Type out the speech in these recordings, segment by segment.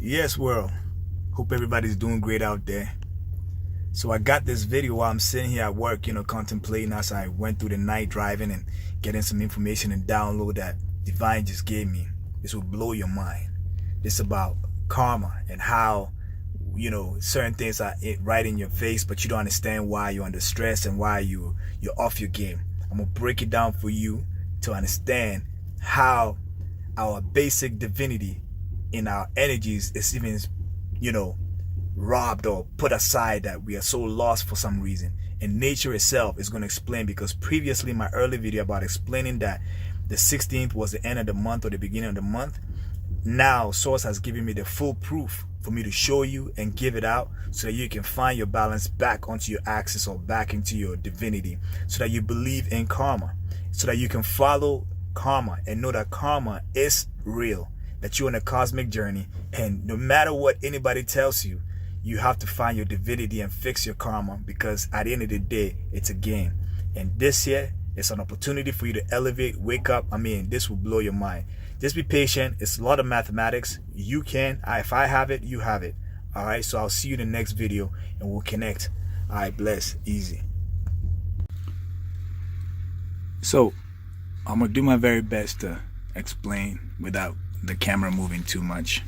Yes, world. Hope everybody's doing great out there. So I got this video while I'm sitting here at work, contemplating as I went through the night driving and getting some information and download that Divine just gave me. This will blow your mind. This is about karma and how, certain things are right in your face, but you don't understand why you're under stress and why you're off your game. I'm going to break it down for you to understand how our basic divinity in our energies is even, robbed or put aside, that we are so lost for some reason. And nature itself is going to explain, because previously in my early video about explaining that the 16th was the end of the month or the beginning of the month, now Source has given me the full proof for me to show you and give it out so that you can find your balance back onto your axis or back into your divinity, so that you believe in karma, so that you can follow karma and know that karma is real, that you're on a cosmic journey, and no matter what anybody tells you, you have to find your divinity and fix your karma, because at the end of the day, it's a game. And this here is an opportunity for you to elevate, wake up. This will blow your mind. Just be patient. It's a lot of mathematics. You can. If I have it, you have it. All right. So I'll see you in the next video and we'll connect. All right. Bless. Easy. So I'm going to do my very best to explain without the camera moving too much.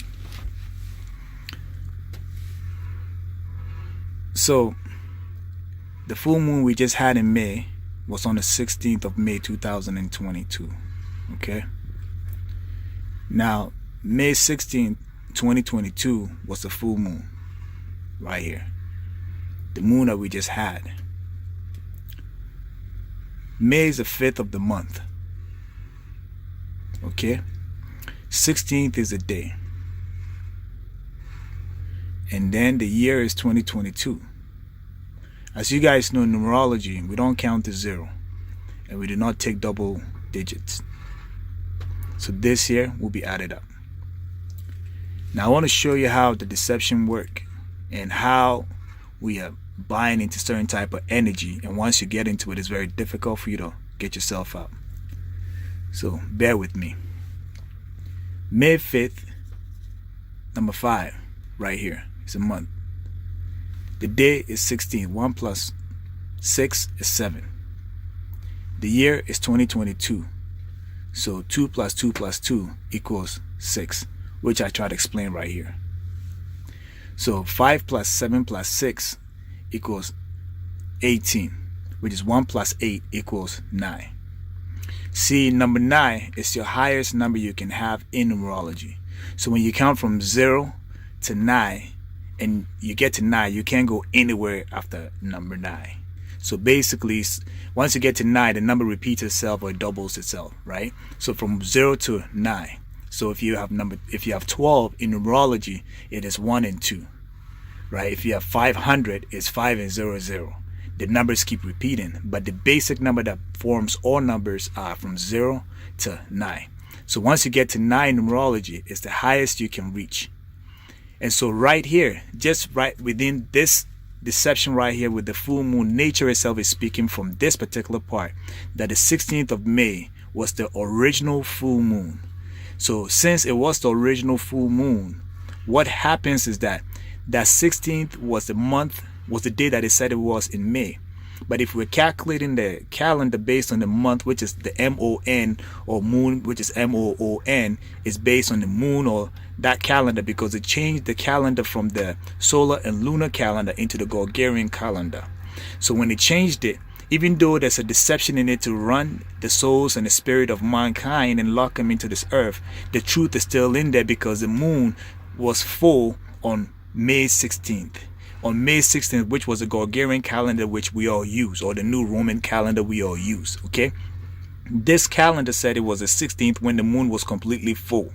So the full moon we just had in May was on the 16th of May 2022. Okay. Now, May 16th, 2022 was the full moon right here. The moon that we just had. May is the 5th of the month. Okay. 16th is the day. And then the year is 2022. As you guys know, in numerology, we don't count to zero. And we do not take double digits. So this here will be added up. Now I want to show you how the deception work and how we are buying into certain type of energy. And once you get into it, it's very difficult for you to get yourself out. So bear with me. May 5th, number 5, right here. It's a month. The day is 16. 1 plus 6 is 7. The year is 2022. So 2 plus 2 plus 2 equals 6, which I try to explain right here. So 5 plus 7 plus 6 equals 18, which is 1 plus 8 equals 9. See, number 9 is your highest number you can have in numerology. So when you count from 0 to 9 and you get to 9, you can't go anywhere after number 9. So basically, once you get to 9, the number repeats itself or it doubles itself, right? So from 0 to 9. So if you have 12 in numerology, it is 1 and 2, right? If you have 500, it's 5 and 0, 0. The numbers keep repeating, but the basic number that forms all numbers are from 0 to 9. So once you get to 9 numerology, it's the highest you can reach. And so right here, just right within this deception right here with the full moon, nature itself is speaking from this particular part, that the 16th of May was the original full moon. So since it was the original full moon, what happens is that 16th was the day that it said it was in May. But if we're calculating the calendar based on the month, which is the MON, or moon, which is MOON, is based on the moon or that calendar, because it changed the calendar from the solar and lunar calendar into the Gregorian calendar. So when it changed it, even though there's a deception in it to run the souls and the spirit of mankind and lock them into this earth, the truth is still in there, because the moon was full on May 16th. On May 16th, which was the Gregorian calendar which we all use, or the new Roman calendar we all use, okay? This calendar said it was the 16th when the moon was completely full,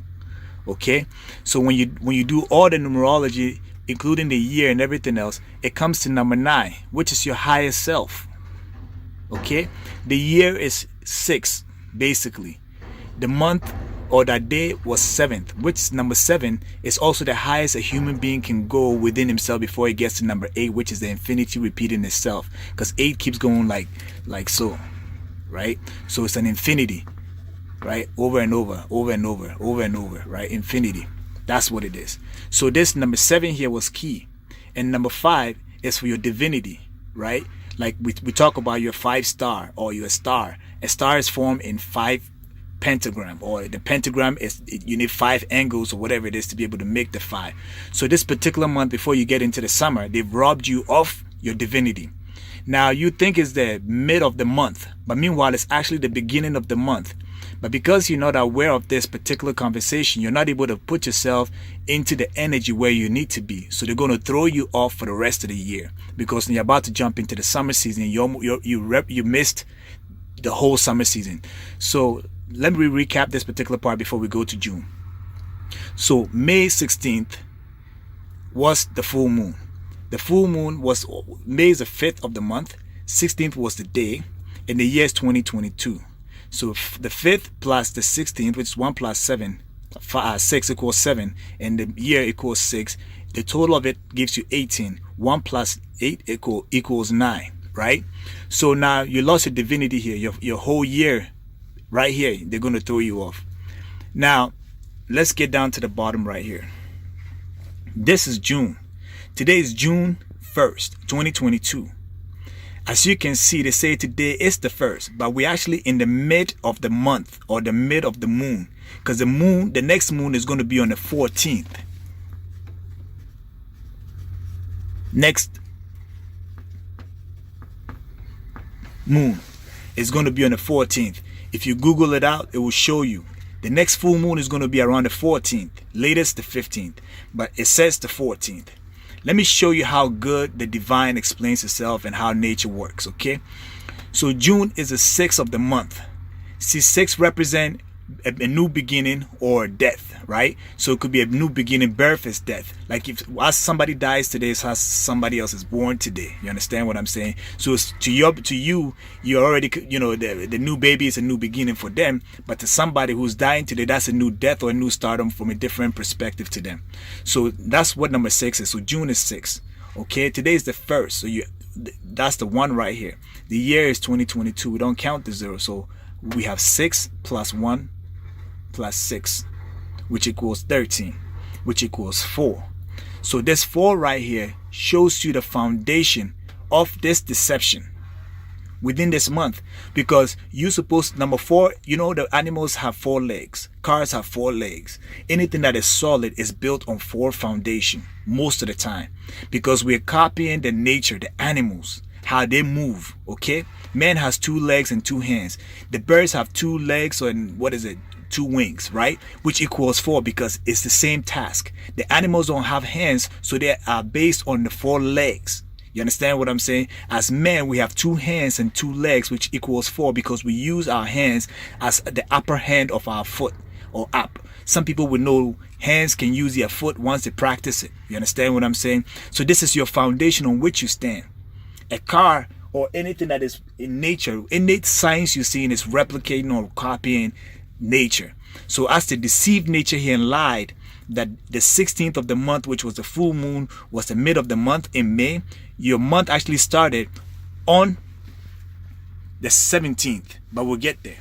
okay? So when you do all the numerology, including the year and everything else, it comes to number 9, which is your highest self, okay? The year is 6, basically. The month or that day was 7th, which number 7 is also the highest a human being can go within himself before he gets to number 8, which is the infinity repeating itself, because 8 keeps going like so, right? So it's an infinity, right? Over and over, over and over, over and over, right? Infinity. That's what it is. So this number 7 here was key. And number 5 is for your divinity, right? Like we talk about your 5-star or your star. A star is formed in 5 pentagram, or the pentagram is, you need 5 angles or whatever it is to be able to make the 5. So this particular month, before you get into the summer, they've robbed you of your divinity. Now you think it's the mid of the month, but meanwhile it's actually the beginning of the month. But because you're not aware of this particular conversation, you're not able to put yourself into the energy where you need to be. So they're going to throw you off for the rest of the year, because when you're about to jump into the summer season, you missed the whole summer season. So let me recap this particular part before we go to June. So May 16th was the full moon. The full moon was May is the 5th of the month. 16th was the day, and the year is 2022. So the 5th plus the 16th, which is 1 plus 7, 6 equals 7, and the year equals 6. The total of it gives you 18. 1 plus 8 equals 9, right? So now you lost your divinity here. Your whole year, right here, they're going to throw you off. Now, let's get down to the bottom right here. This is June. Today is June 1st, 2022. As you can see, they say today is the 1st, but we're actually in the mid of the month, or the mid of the moon, because the next moon is going to be on the 14th. Next moon is going to be on the 14th. If you Google it out, it will show you. The next full moon is going to be around the 14th, latest the 15th, but it says the 14th. Let me show you how good the divine explains itself and how nature works, okay? So June is the 6th of the month. See, 6 represent a new beginning or death, right? So it could be a new beginning. Birth is death. Like if somebody dies today, it's how somebody else is born today. You understand what I'm saying? So it's to you, you're already, the new baby is a new beginning for them. But to somebody who's dying today, that's a new death or a new stardom from a different perspective to them. So that's what number 6 is. So June is 6. Okay, today is the 1st. So that's the 1 right here. The year is 2022. We don't count the 0. So we have 6 plus 1 plus 6, which equals 13, which equals 4. So this 4 right here shows you the foundation of this deception within this month, because you supposed, number 4, the animals have 4 legs, cars have 4 legs. Anything that is solid is built on 4 foundation most of the time, because we're copying the nature, the animals, how they move. Okay, man has 2 legs and 2 hands. The birds have 2 legs and 2 wings, right? Which equals 4, because it's the same task. The animals don't have hands, so they are based on the 4 legs. You understand what I'm saying? As men, we have 2 hands and 2 legs, which equals 4, because we use our hands as the upper hand of our foot, or up. Some people would know hands can use their foot once they practice it. You understand what I'm saying? So this is your foundation on which you stand. A car or anything that is in nature, innate science you see in is replicating or copying nature. So as they deceived nature here and lied that the 16th of the month, which was the full moon, was the mid of the month in May, your month actually started on the 17th, but we'll get there,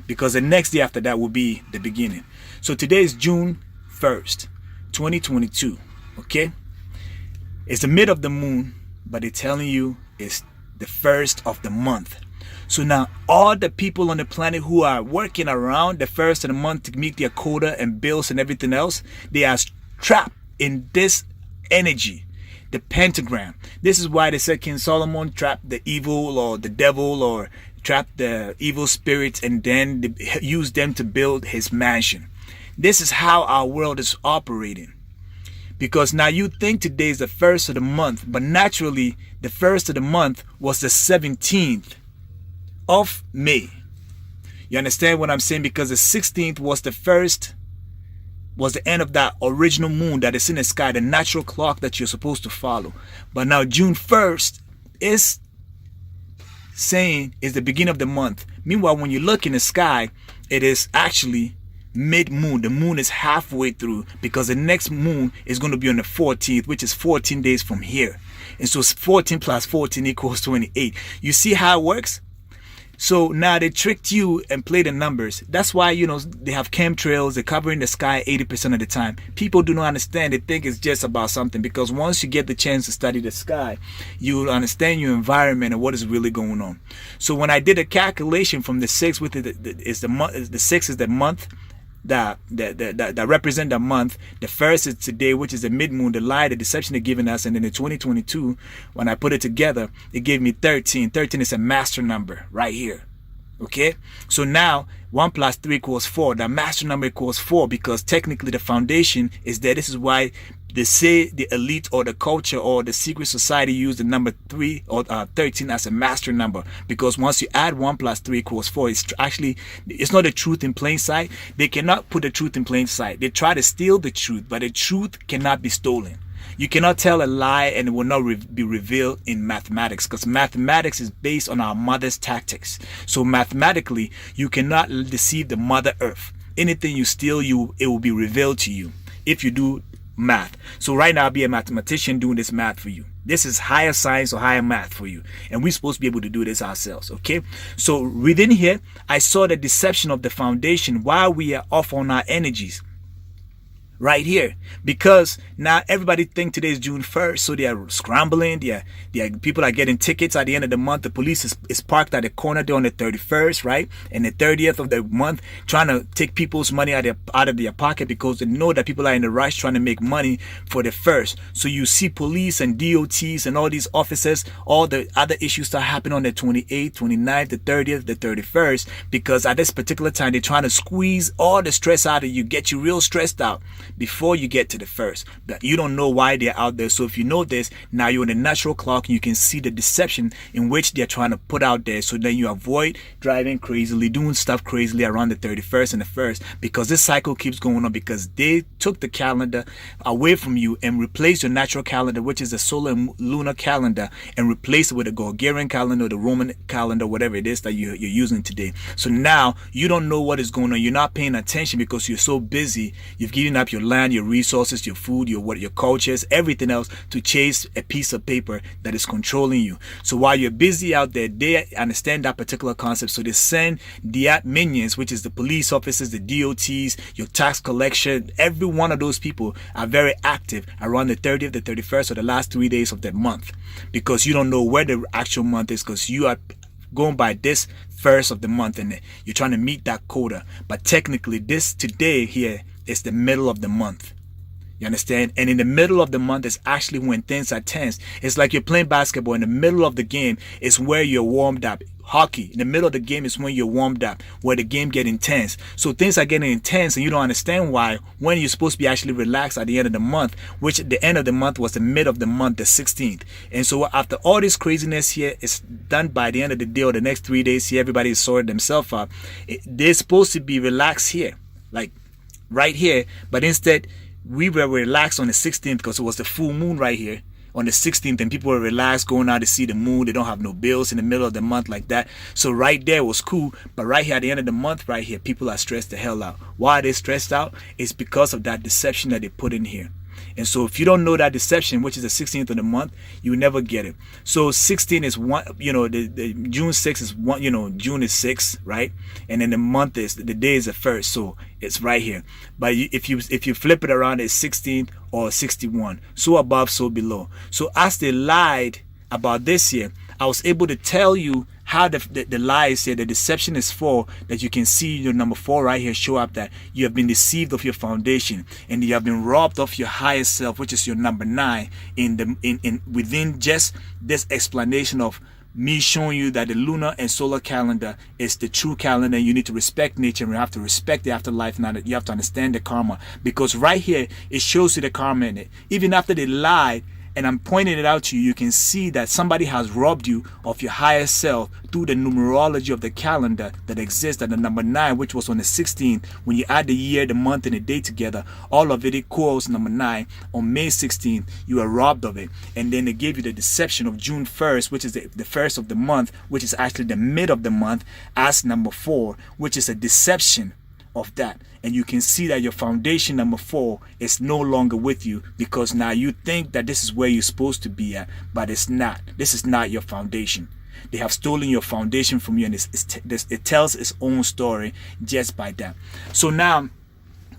because the next day after that will be the beginning. So today is June 1st, 2022. Okay, it's the mid of the moon, but they're telling you it's the 1st of the month. So now all the people on the planet who are working around the 1st of the month to meet their quota and bills and everything else, they are trapped in this energy, the pentagram. This is why they said King Solomon trapped the evil or the devil, or trapped the evil spirits, and then used them to build his mansion. This is how our world is operating. Because now you think today is the 1st of the month, but naturally the 1st of the month was the 17th of May. You understand what I'm saying? Because the 16th was the end of that original moon that is in the sky, the natural clock that you're supposed to follow. But now June 1st is saying is the beginning of the month. Meanwhile, when you look in the sky, it is actually mid-moon. The moon is halfway through, because the next moon is going to be on the 14th, which is 14 days from here. And so 14 plus 14 equals 28. You see how it works? So now they tricked you and played the numbers. That's why, they have chemtrails, they're covering the sky 80% of the time. People do not understand. They think it's just about something, because once you get the chance to study the sky, you will understand your environment and what is really going on. So when I did a calculation from the 6, with the 6 is the month that represent the month. The first is today, which is the mid-moon, the lie, the deception they're giving us. And then in 2022, when I put it together, it gave me 13. 13 is a master number right here. Okay, so now 1 plus 3 equals 4. The master number equals 4, because technically the foundation is there. This is why they say the elite or the culture or the secret society use the number 3 or 13 as a master number, because once you add 1 plus 3 equals 4, it's not the truth in plain sight. They cannot put the truth in plain sight. They try to steal the truth, but the truth cannot be stolen. You cannot tell a lie and it will not be revealed in mathematics, because mathematics is based on our mother's tactics. So mathematically, you cannot deceive the mother earth. Anything you steal, it will be revealed to you if you do math. So right now, I'll be a mathematician doing this math for you. This is higher science or higher math for you, and we're supposed to be able to do this ourselves. Okay, so within here, I saw the deception of the foundation while we are off on our energies right here, because now everybody think today is June 1st, so they are scrambling. People are getting tickets at the end of the month. The police is parked at the corner there on the 31st, right, and the 30th of the month, trying to take people's money out of their pocket, because they know that people are in a rush trying to make money for the first. So you see police and DOTs and all these officers, all the other issues start happening on the 28th, 29th, the 30th, the 31st, because at this particular time they're trying to squeeze all the stress out of you, get you real stressed out before you get to the first. But you don't know why they're out there. So if you know this, now you're in the natural clock and you can see the deception in which they're trying to put out there, so then you avoid driving crazily, doing stuff crazily around the 31st and the 1st, because this cycle keeps going on, because they took the calendar away from you and replaced your natural calendar, which is the solar and lunar calendar, and replaced it with a Gregorian calendar, the Roman calendar, whatever it is that you're using today. So now you don't know what is going on. You're not paying attention because you're so busy. You've given up your land, your resources, your food, your cultures, everything else to chase a piece of paper that is controlling you. So while you're busy out there, they understand that particular concept. So they send the minions, which is the police officers, the DOTs, your tax collection. Every one of those people are very active around the 30th, the 31st, or the last 3 days of that month, because you don't know where the actual month is, because you are going by this first of the month and you're trying to meet that quota. But technically, this today here is the middle of the month. You understand? And in the middle of the month is actually when things are tense. It's like you're playing basketball. In the middle of the game is where you're warmed up. Hockey, in the middle of the game is when you're warmed up, where the game get intense. So things are getting intense and you don't understand why, when you're supposed to be actually relaxed at the end of the month, which the end of the month was the mid of the month, the 16th. And so after all this craziness here is done, by the end of the day or the next 3 days here, everybody is sorted themselves out. They're supposed to be relaxed here, like right here, but instead we were relaxed on the 16th because it was the full moon right here on the 16th, and people were relaxed going out to see the moon. They don't have no bills in the middle of the month like that. So right there was cool, but right here at the end of the month right here, people are stressed the hell out. Why are they stressed out? It's because of that deception that they put in here. And so if you don't know that deception, which is the 16th of the month, you will never get it. So 16 is one, the June 6th is one, June is 6, right? And then the month is, the day is the 1st. So it's right here. But if you flip it around, it's 16th or 61. So above, so below. So as they lied about this year, I was able to tell you how the lies here, the deception is for, that you can see your number 4 right here show up, that you have been deceived of your foundation and you have been robbed of your highest self, which is your number 9 within just this explanation of me showing you that the lunar and solar calendar is the true calendar. You need to respect nature and you have to respect the afterlife. Now that you have to understand the karma, because right here it shows you the karma in it. Even after they lied, and I'm pointing it out to you, you can see that somebody has robbed you of your higher self through the numerology of the calendar that exists at the number 9, which was on the 16th. When you add the year, the month, and the day together, all of it equals number 9. On May 16th, you are robbed of it. And then they gave you the deception of June 1st, which is the first of the month, which is actually the mid of the month, as number 4, which is a deception of that. And you can see that your foundation number 4 is no longer with you, because now you think that this is where you're supposed to be at, but it's not. This is not your foundation. They have stolen your foundation from you, and it tells its own story just by that. So now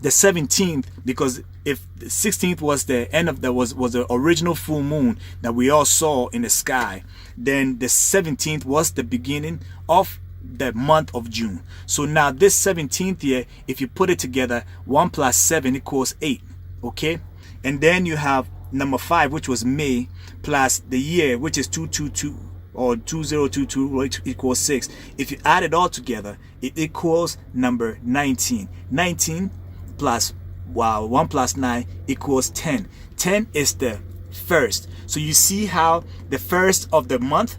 the 17th, because if the 16th was the end of was the original full moon that we all saw in the sky, then the 17th was the beginning of the month of June. So now this 17th year, if you put it together, 1 plus 7 equals 8. Okay, and then you have number 5, which was May, plus the year, which is 222 or 2022, which equals 6. If you add it all together, it equals number 19. 19 plus 1 plus 9 equals 10. 10 is the first. So you see how the first of the month,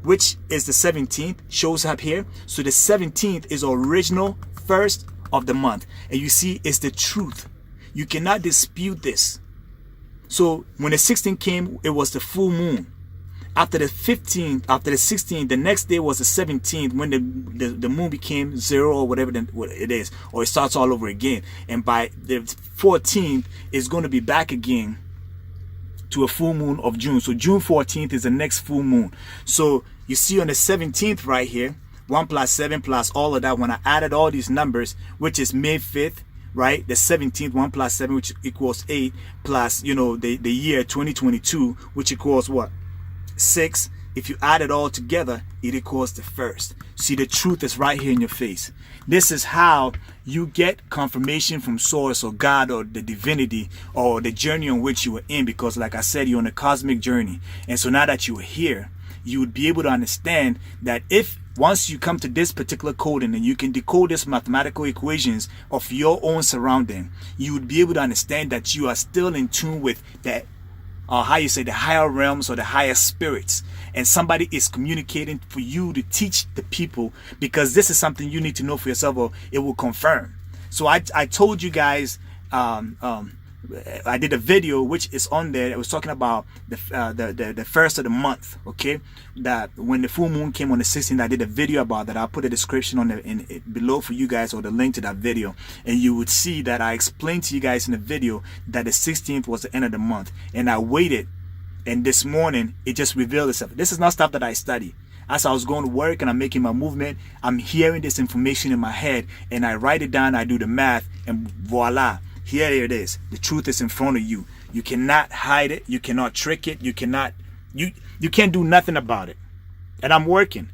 which is the 17th, shows up here. So the 17th is original first of the month, and you see it's the truth. You cannot dispute this. So when the 16th came, it was the full moon. After the 15th, after the 16th, the next day was the 17th, when the moon became 0 or whatever it is, or it starts all over again. And by the 14th, it's going to be back again to a full moon of June. So June 14th is the next full moon. So you see on the 17th right here, 1 plus 7 plus all of that, when I added all these numbers, which is May 5th, right? The 17th, 1 plus 7, which equals 8, plus, you know, the year 2022, which equals what? 6. If you add it all together, it equals the first. See, the truth is right here in your face. This is how you get confirmation from source or God or the divinity or the journey on which you were in, because like I said, you're on a cosmic journey. And so now that you're here, you would be able to understand that if once you come to this particular coding and you can decode these mathematical equations of your own surrounding, you would be able to understand that you are still in tune with that, how you say, the higher realms or the higher spirits, and somebody is communicating for you to teach the people, because this is something you need to know for yourself, or it will confirm. So I told you guys, I did a video which is on there that was talking about the first of the month. Okay, that when the full moon came on the 16th, I did a video about that. I'll put a description on below for you guys, or the link to that video, and you would see that I explained to you guys in the video that the 16th was the end of the month, and I waited, and this morning it just revealed itself. This is not stuff that I study. As I was going to work and I'm making my movement, I'm hearing this information in my head, and I write it down, I do the math, and voila, here it is. The truth is in front of you. You cannot hide it. You cannot trick it. You can't do nothing about it. And I'm working.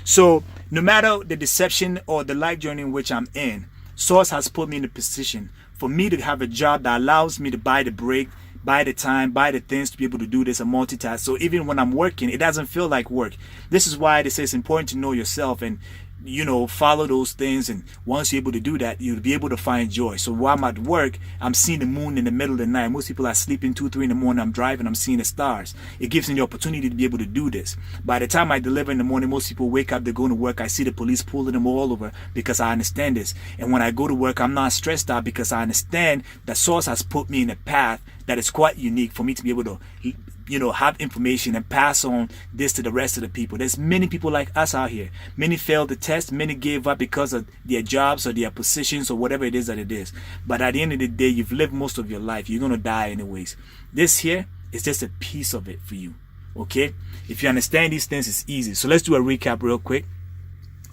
So no matter the deception or the life journey in which I'm in, Source has put me in a position for me to have a job that allows me to buy the break, buy the time, buy the things to be able to do this and multitask. So even when I'm working, it doesn't feel like work. This is why they say it's important to know yourself and, you know, follow those things. And once you're able to do that, you'll be able to find joy. So while I'm at work, I'm seeing the moon in the middle of the night. Most people are sleeping 2, 3 in the morning. I'm driving, I'm seeing the stars. It gives me the opportunity to be able to do this. By the time I deliver in the morning, most people wake up, they're going to work. I see the police pulling them all over because I understand this. And when I go to work, I'm not stressed out because I understand that Source has put me in a path that is quite unique for me to be able to, you know, have information and pass on this to the rest of the people. There's many people like us out here. Many failed the test. Many gave up because of their jobs or their positions or whatever it is that it is. But at the end of the day, you've lived most of your life. You're going to die anyways. This here is just a piece of it for you. Okay? If you understand these things, it's easy. So let's do a recap real quick.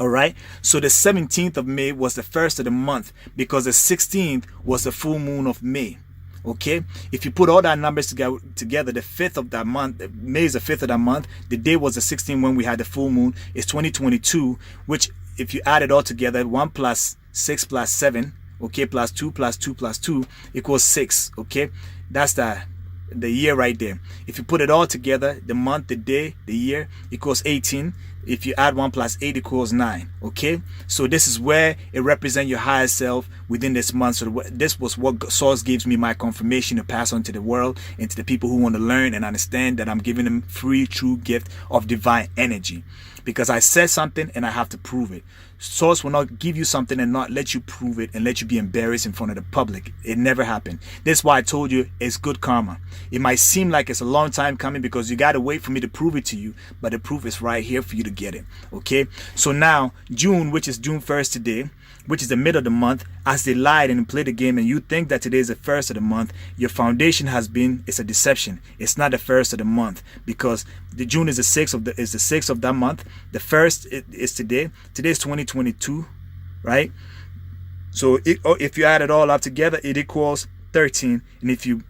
All right. So the 17th of May was the first of the month because the 16th was the full moon of May. Okay, if you put all that numbers together, the 5th of that month, May is the 5th of that month, the day was the 16th when we had the full moon, is 2022, which if you add it all together, 1 plus 6 plus 7, okay, plus 2 plus 2 plus 2 equals 6. Okay, that's the year right there. If you put it all together, the month, the day, the year equals 18. If you add 1 plus 8 equals 9. Okay, so this is where it represents your higher self within this month. So this was what Source gives me my confirmation to pass on to the world and to the people who want to learn and understand that I'm giving them free true gift of divine energy, because I said something and I have to prove it. Source will not give you something and not let you prove it and let you be embarrassed in front of the public. It never happened. That's why I told you it's good karma. It might seem like it's a long time coming because you got to wait for me to prove it to you, but the proof is right here for you to get it. Okay, so now June, which is June 1st today, which is the middle of the month, as they lied and played the game, and you think that today is the first of the month, your foundation has been, it's a deception. It's not the first of the month, because the June is the sixth of that month. The first is today. Today is 2022, right? So if you add it all up together, it equals 13. And if you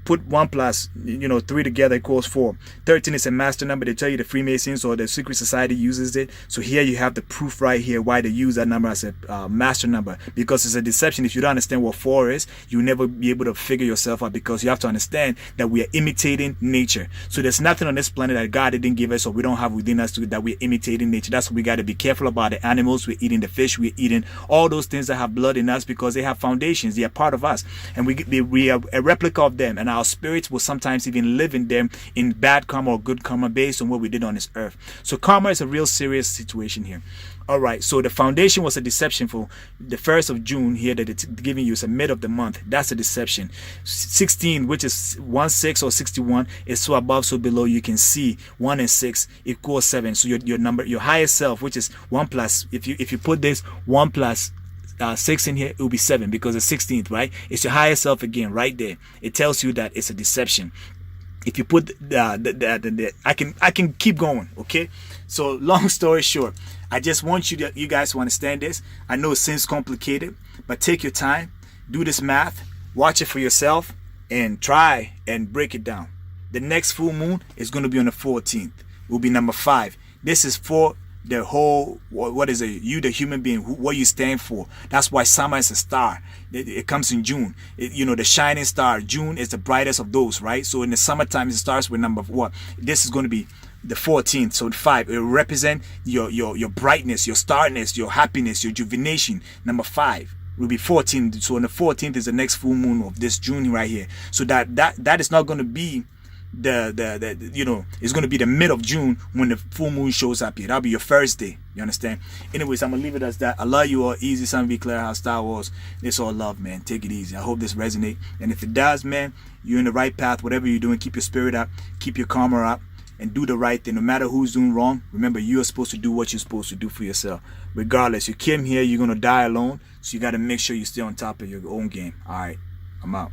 put 1 plus 3 together equals 4. 13 is a master number. They tell you the Freemasons or the secret society uses it. So here you have the proof right here why they use that number as a master number, because it's a deception. If you don't understand what 4 is, you'll never be able to figure yourself out, because you have to understand that we are imitating nature. So there's nothing on this planet that God didn't give us or we don't have within us that we're imitating nature. That's what we got to be careful about. The animals, we're eating the fish, we're eating all those things that have blood in us, because they have foundations. They are part of us, and we are a replica of them. And our spirits will sometimes even live in them in bad karma or good karma based on what we did on this earth. So karma is a real serious situation here. All right, so the foundation was a deception for the 1st of June here that it's giving you is a mid of the month. That's a deception. 16, which is 1, 6 or 61, is so above, so below. You can see 1 and 6 equals 7. So your number, your highest self, which is 1 plus, if you put this 1 plus 6 in here, it will be 7, because the 16th, right? It's your higher self again, right there. It tells you that it's a deception. If you put I can keep going, okay? So long story short, I just want you guys to understand this. I know it seems complicated, but take your time, do this math, watch it for yourself, and try and break it down. The next full moon is going to be on the 14th. It will be number 5. This is for the whole, what is it, you the human being, what you stand for. That's why summer is a star. It comes in June. The shining star. June is the brightest of those, right? So in the summertime it starts with number what? This is going to be the 14th. So the 5, it will represent your brightness, your starness, your happiness, your rejuvenation. Number 5 will be 14. So on the 14th is the next full moon of this June right here. So that is not going to be it's going to be the mid of June when the full moon shows up here. That'll be your first day. You understand? Anyways, I'm gonna leave it as that. I love you all. Easy, something be clear how Star Wars. It's all love, man. Take it easy. I hope this resonates. And if it does, man, you're in the right path. Whatever you're doing, keep your spirit up, keep your karma up, and do the right thing. No matter who's doing wrong, remember you are supposed to do what you're supposed to do for yourself. Regardless, you came here, you're gonna die alone. So you got to make sure you stay on top of your own game. All right, I'm out.